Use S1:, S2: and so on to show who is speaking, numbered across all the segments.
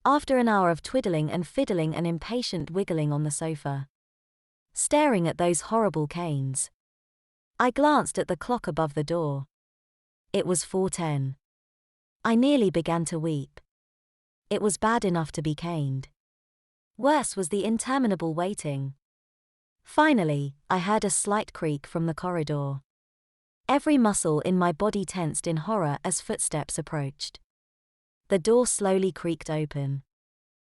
S1: after an hour of twiddling and fiddling and impatient wiggling on the sofa, staring at those horrible canes. I glanced at the clock above the door. It was 4:10. I nearly began to weep. It was bad enough to be caned. Worse was the interminable waiting. Finally, I heard a slight creak from the corridor. Every muscle in my body tensed in horror as footsteps approached. The door slowly creaked open.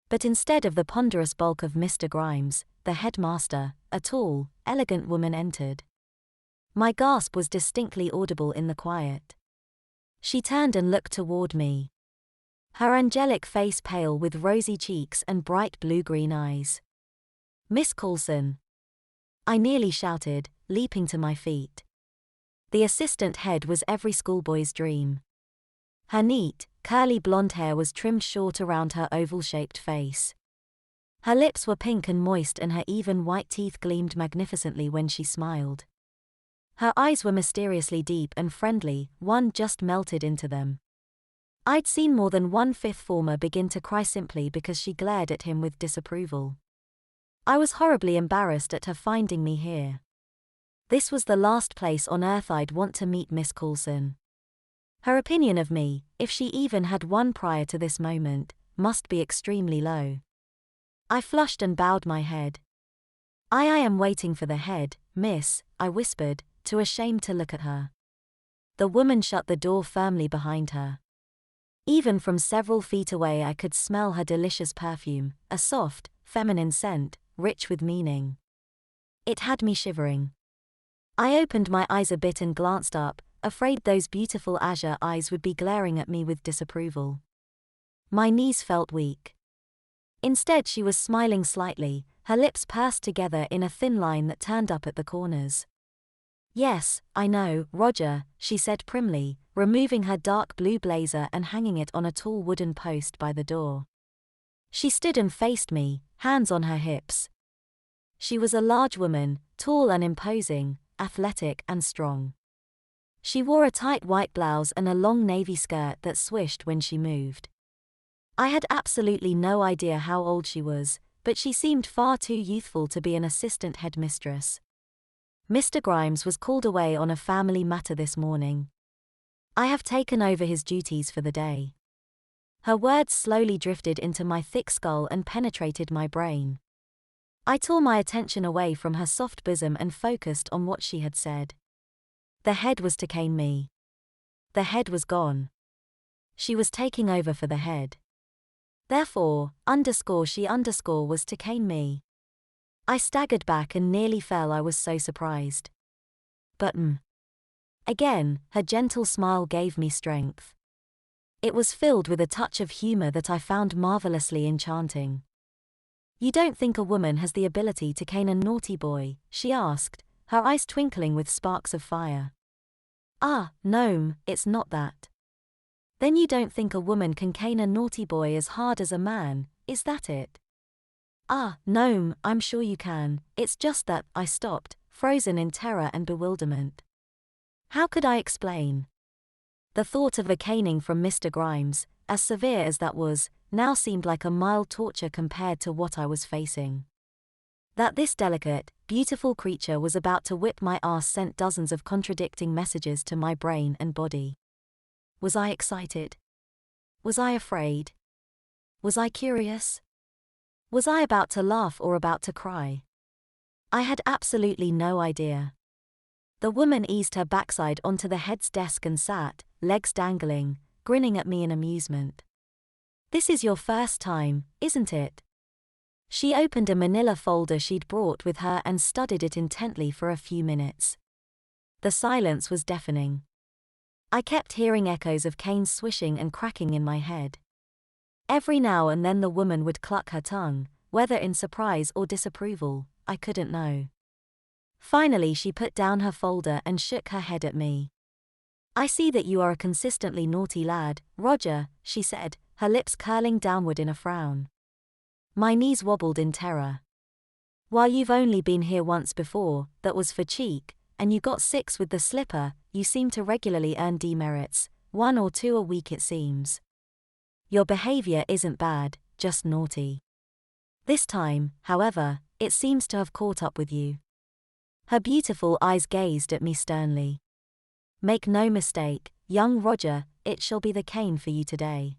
S1: But instead of the ponderous bulk of Mr. Grimes, the headmaster, a tall, elegant woman entered. My gasp was distinctly audible in the quiet. She turned and looked toward me. Her angelic face pale with rosy cheeks and bright blue-green eyes. "Miss Caulsan!" I nearly shouted, leaping to my feet. The assistant head was every schoolboy's dream. Her neat, curly blonde hair was trimmed short around her oval-shaped face. Her lips were pink and moist and her even white teeth gleamed magnificently when she smiled. Her eyes were mysteriously deep and friendly, one just melted into them. I'd seen more than one fifth former begin to cry simply because she glared at him with disapproval. I was horribly embarrassed at her finding me here. This was the last place on earth I'd want to meet Miss Caulsan. Her opinion of me, if she even had one prior to this moment, must be extremely low. I flushed and bowed my head. I am waiting for the head, miss," I whispered, too ashamed to look at her. The woman shut the door firmly behind her. Even from several feet away I could smell her delicious perfume, a soft, feminine scent, rich with meaning. It had me shivering. I opened my eyes a bit and glanced up, afraid those beautiful azure eyes would be glaring at me with disapproval. My knees felt weak. Instead she was smiling slightly, her lips pursed together in a thin line that turned up at the corners. "Yes, I know, Roger," she said primly, removing her dark blue blazer and hanging it on a tall wooden post by the door. She stood and faced me, hands on her hips. She was a large woman, tall and imposing, athletic and strong. She wore a tight white blouse and a long navy skirt that swished when she moved. I had absolutely no idea how old she was, but she seemed far too youthful to be an assistant headmistress. "Mr. Grimes was called away on a family matter this morning. I have taken over his duties for the day." Her words slowly drifted into my thick skull and penetrated my brain. I tore my attention away from her soft bosom and focused on what she had said. The head was to cane me. The head was gone. She was taking over for the head. Therefore, she was to cane me. I staggered back and nearly fell. I was so surprised. But Again, her gentle smile gave me strength. It was filled with a touch of humor that I found marvelously enchanting. "You don't think a woman has the ability to cane a naughty boy?" she asked, her eyes twinkling with sparks of fire. "Ah, no, it's not that." "Then you don't think a woman can cane a naughty boy as hard as a man, is that it?" "Ah, no, I'm sure you can, it's just that," I stopped, frozen in terror and bewilderment. How could I explain? The thought of a caning from Mr. Grimes, as severe as that was, now seemed like a mild torture compared to what I was facing. That this delicate, beautiful creature was about to whip my ass sent dozens of contradicting messages to my brain and body. Was I excited? Was I afraid? Was I curious? Was I about to laugh or about to cry? I had absolutely no idea. The woman eased her backside onto the head's desk and sat, legs dangling, grinning at me in amusement. "This is your first time, isn't it?" She opened a manila folder she'd brought with her and studied it intently for a few minutes. The silence was deafening. I kept hearing echoes of canes swishing and cracking in my head. Every now and then the woman would cluck her tongue, whether in surprise or disapproval, I couldn't know. Finally she put down her folder and shook her head at me. "I see that you are a consistently naughty lad, Roger," she said, her lips curling downward in a frown. My knees wobbled in terror. "While you've only been here once before, that was for cheek, and you got 6 with the slipper, you seem to regularly earn demerits, 1 or 2 a week it seems. Your behavior isn't bad, just naughty. This time, however, it seems to have caught up with you. Her beautiful eyes gazed at me sternly. Make no mistake, young Roger, it shall be the cane for you today.